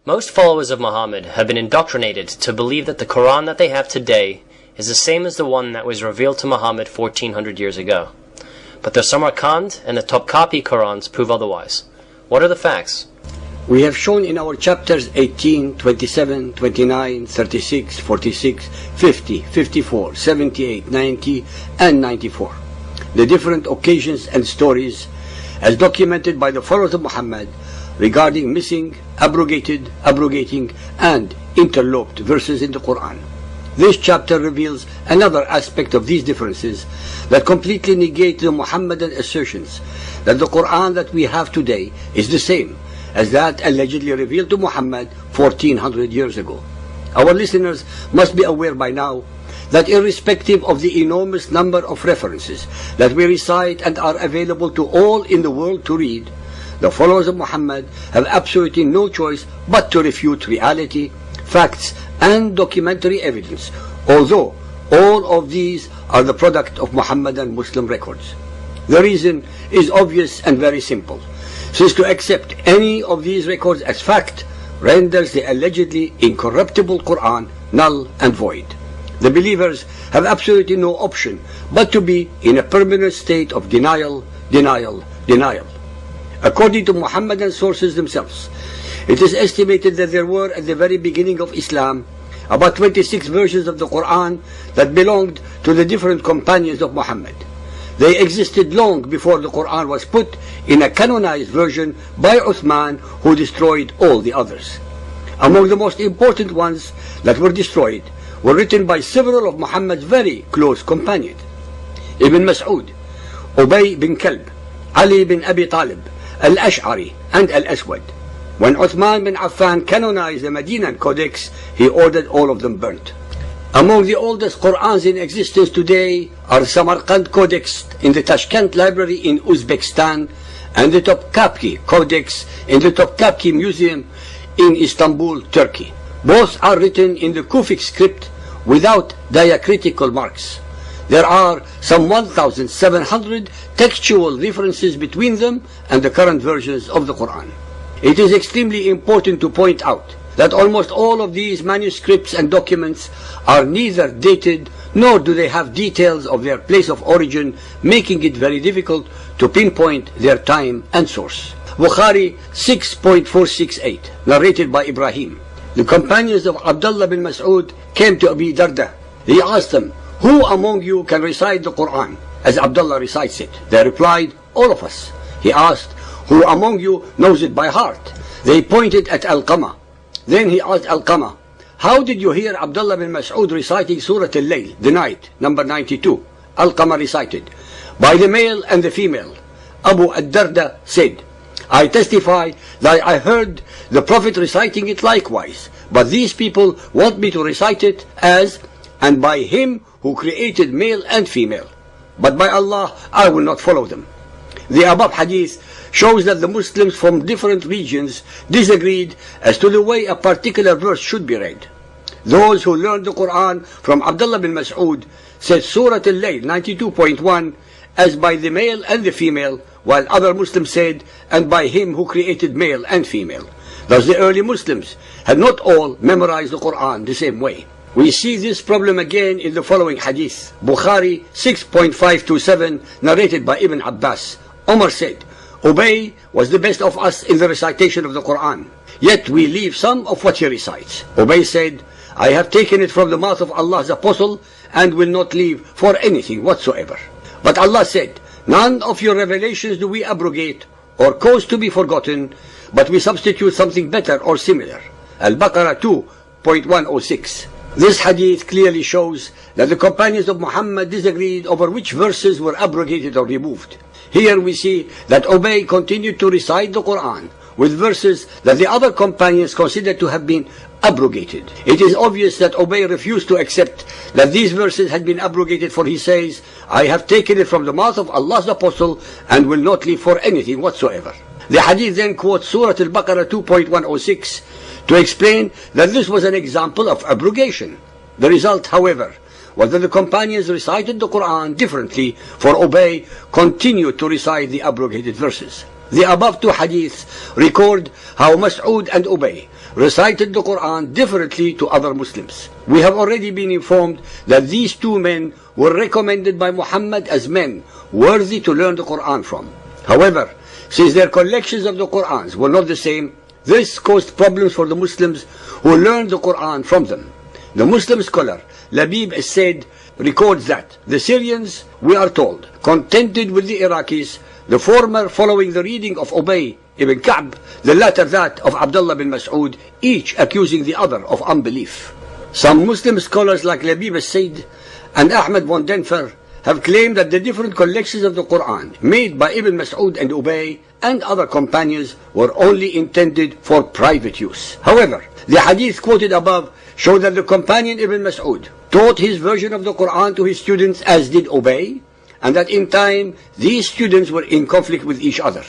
Most followers of Muhammad have been indoctrinated to believe that the Quran that they have today is the same as the one that was revealed to Muhammad 1400 years ago. But the Samarqand and the Topkapi Qurans prove otherwise. What are the facts? We have shown in our chapters 18, 27, 29, 36, 46, 50, 54, 78, 90, and 94 the different occasions and stories as documented by the followers of Muhammad regarding missing, abrogated, abrogating, and interloped verses in the Quran. This chapter reveals another aspect of these differences that completely negate the Muhammadan assertions that the Quran that we have today is the same as that allegedly revealed to Muhammad 1400 years ago. Our listeners must be aware by now that irrespective of the enormous number of references that we recite and are available to all in the world to read, the followers of Muhammad have absolutely no choice but to refute reality, facts, and documentary evidence, although all of these are the product of Muhammadan Muslim records. The reason is obvious and very simple, since to accept any of these records as fact renders the allegedly incorruptible Quran null and void. The believers have absolutely no option but to be in a permanent state of denial, denial, denial. According to Muhammadan sources themselves, it is estimated that there were at the very beginning of Islam about 26 versions of the Quran that belonged to the different companions of Muhammad. They existed long before the Quran was put in a canonized version by Uthman, who destroyed all the others. Among the most important ones that were destroyed were written by several of Muhammad's very close companions: Ibn Mas'ud, Ubay bin Kalb, Ali bin Abi Talib, Al-Ash'ari, and Al-Aswad. When Uthman bin Affan canonized the Medinan Codex, he ordered all of them burnt. Among the oldest Qur'ans in existence today are Samarqand Codex in the Tashkent Library in Uzbekistan and the Topkapi Codex in the Topkapi Museum in Istanbul, Turkey. Both are written in the Kufic script without diacritical marks. There are some 1,700 textual differences between them and the current versions of the Quran. It is extremely important to point out that almost all of these manuscripts and documents are neither dated nor do they have details of their place of origin, making it very difficult to pinpoint their time and source. Bukhari 6.468, narrated by Ibrahim. The companions of Abdullah bin Mas'ud came to Abi Darda. He asked them, "Who among you can recite the Quran as Abdullah recites it?" They replied, "All of us." He asked, "Who among you knows it by heart?" They pointed at Al-Qama. Then he asked Al-Qama, "How did you hear Abdullah bin Mas'ud reciting Surah Al-Layl, the night, number 92? Al-Qama recited, "By the male and the female." Abu ad-Darda said, "I testify that I heard the Prophet reciting it likewise, but these people want me to recite it as, and by him who created male and female. But by Allah, I will not follow them." The above hadith shows that the Muslims from different regions disagreed as to the way a particular verse should be read. Those who learned the Quran from Abdullah bin Mas'ud said Surah Al-Layl 92.1 as by the male and the female, while other Muslims said, and by him who created male and female. Thus the early Muslims had not all memorized the Quran the same way. We see this problem again in the following hadith. Bukhari 6.527, narrated by Ibn Abbas. Umar said, "Ubay was the best of us in the recitation of the Quran, yet we leave some of what he recites." Ubay said, "I have taken it from the mouth of Allah's apostle and will not leave for anything whatsoever." But Allah said, "None of your revelations do we abrogate or cause to be forgotten, but we substitute something better or similar." Al-Baqarah 2.106. This hadith clearly shows that the companions of Muhammad disagreed over which verses were abrogated or removed. Here we see that Ubay continued to recite the Quran with verses that the other companions considered to have been abrogated. It is obvious that Ubay refused to accept that these verses had been abrogated, for he says, "I have taken it from the mouth of Allah's apostle and will not leave for anything whatsoever." The hadith then quotes Surah Al-Baqarah 2.106 to explain that this was an example of abrogation. The result, however, was that the companions recited the Quran differently, for Ubay continued to recite the abrogated verses. The above two hadiths record how Mas'ud and Ubay recited the Quran differently to other Muslims. We have already been informed that these two men were recommended by Muhammad as men worthy to learn the Quran from. However, since their collections of the Qurans were not the same, this caused problems for the Muslims who learned the Quran from them. The Muslim scholar Labib said records that the Syrians, we are told, contended with the Iraqis, the former following the reading of Ubay ibn Ka'b, the latter that of Abdullah bin Mas'ud, each accusing the other of unbelief. Some Muslim scholars like Labib Said and Ahmad von Denfer have claimed that the different collections of the Quran made by Ibn Mas'ud and Ubay and other companions were only intended for private use. However, the hadith quoted above show that the companion Ibn Mas'ud taught his version of the Quran to his students as did Ubay, and that in time these students were in conflict with each other.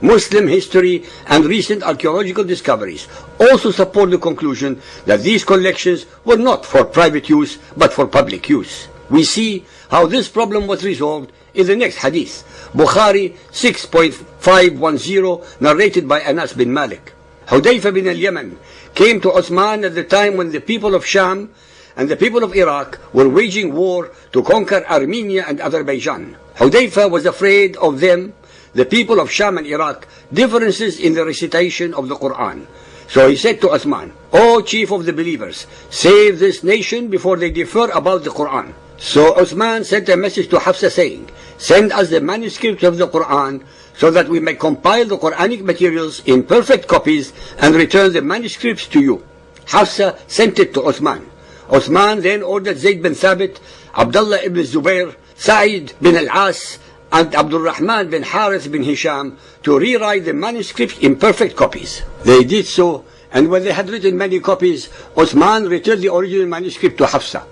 Muslim history and recent archaeological discoveries also support the conclusion that these collections were not for private use but for public use. We see how this problem was resolved in the next hadith, Bukhari 6.510, narrated by Anas bin Malik. Hudayfa bin al-Yaman came to Uthman at the time when the people of Sham and the people of Iraq were waging war to conquer Armenia and Azerbaijan. Hudayfa was afraid of them, the people of Sham and Iraq, differences in the recitation of the Quran. So he said to Uthman, "O chief of the believers, save this nation before they differ about the Quran." So Uthman sent a message to Hafsa saying, "Send us the manuscript of the Quran so that we may compile the Quranic materials in perfect copies and return the manuscripts to you." Hafsa sent it to Uthman. Uthman then ordered Zayd bin Thabit, Abdullah ibn Zubair, Sa'id bin al-As, and Abdul Rahman bin Harith bin Hisham to rewrite the manuscripts in perfect copies. They did so, and when they had written many copies, Uthman returned the original manuscript to Hafsa.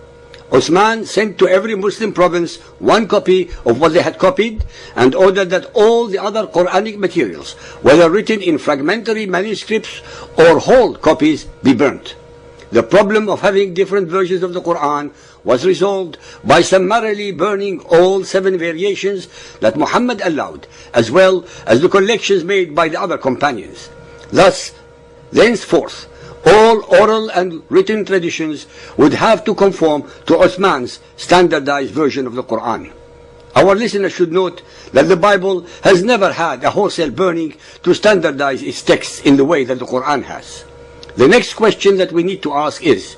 Uthman sent to every Muslim province one copy of what they had copied and ordered that all the other Quranic materials, whether written in fragmentary manuscripts or whole copies, be burnt. The problem of having different versions of the Quran was resolved by summarily burning all 7 variations that Muhammad allowed, as well as the collections made by the other companions. Thus, thenceforth, all oral and written traditions would have to conform to Uthman's standardized version of the Quran. Our listeners should note that the Bible has never had a wholesale burning to standardize its texts in the way that the Quran has. The next question that we need to ask is,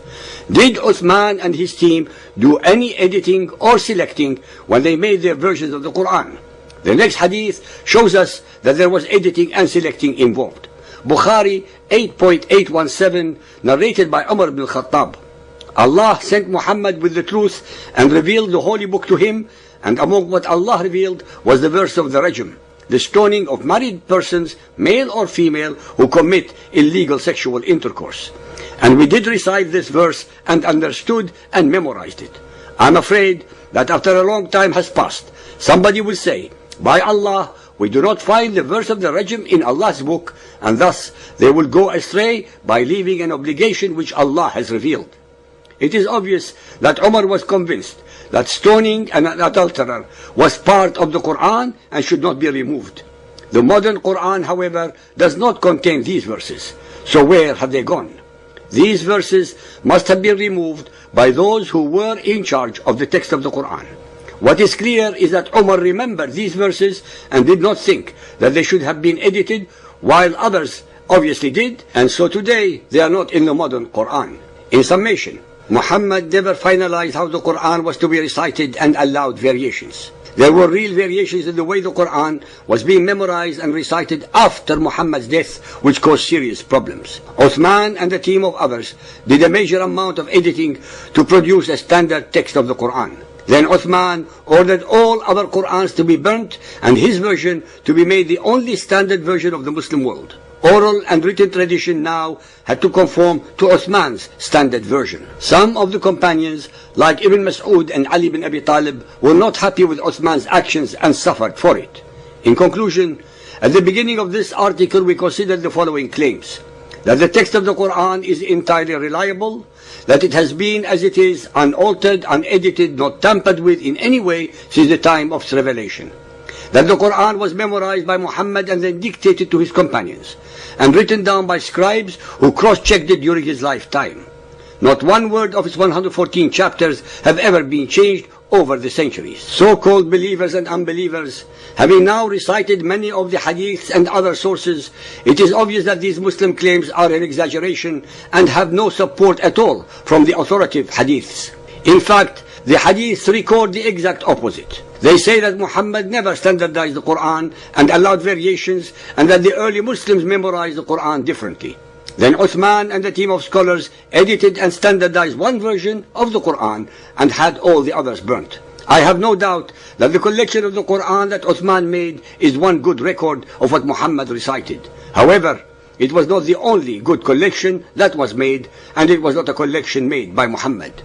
did Uthman and his team do any editing or selecting when they made their versions of the Quran? The next hadith shows us that there was editing and selecting involved. Bukhari 8.817, narrated by Umar ibn Khattab. Allah sent Muhammad with the truth and revealed the holy book to him, and among what Allah revealed was the verse of the rajm, the stoning of married persons, male or female, who commit illegal sexual intercourse. And we did recite this verse and understood and memorized it. I'm afraid that after a long time has passed, somebody will say, "By Allah, we do not find the verse of the rajm in Allah's book," and thus they will go astray by leaving an obligation which Allah has revealed. It is obvious that Umar was convinced that stoning an adulterer was part of the Quran and should not be removed. The modern Quran, however, does not contain these verses. So where have they gone? These verses must have been removed by those who were in charge of the text of the Quran. What is clear is that Umar remembered these verses and did not think that they should have been edited, while others obviously did, and so today they are not in the modern Quran. In summation, Muhammad never finalized how the Quran was to be recited and allowed variations. There were real variations in the way the Quran was being memorized and recited after Muhammad's death, which caused serious problems. Uthman and a team of others did a major amount of editing to produce a standard text of the Quran. Then Uthman ordered all other Qur'ans to be burnt and his version to be made the only standard version of the Muslim world. Oral and written tradition now had to conform to Uthman's standard version. Some of the companions, like Ibn Mas'ud and Ali bin Abi Talib, were not happy with Uthman's actions and suffered for it. In conclusion, at the beginning of this article we considered the following claims: that the text of the Quran is entirely reliable, that it has been as it is, unaltered, unedited, not tampered with in any way since the time of its revelation, that the Quran was memorized by Muhammad and then dictated to his companions, and written down by scribes who cross-checked it during his lifetime. Not one word of its 114 chapters have ever been changed over the centuries. So-called believers and unbelievers, having now recited many of the hadiths and other sources, it is obvious that these Muslim claims are an exaggeration and have no support at all from the authoritative hadiths. In fact, the hadiths record the exact opposite. They say that Muhammad never standardized the Quran and allowed variations, and that the early Muslims memorized the Quran differently. Then Uthman and a team of scholars edited and standardized one version of the Quran and had all the others burnt. I have no doubt that the collection of the Quran that Uthman made is one good record of what Muhammad recited. However, it was not the only good collection that was made, and it was not a collection made by Muhammad.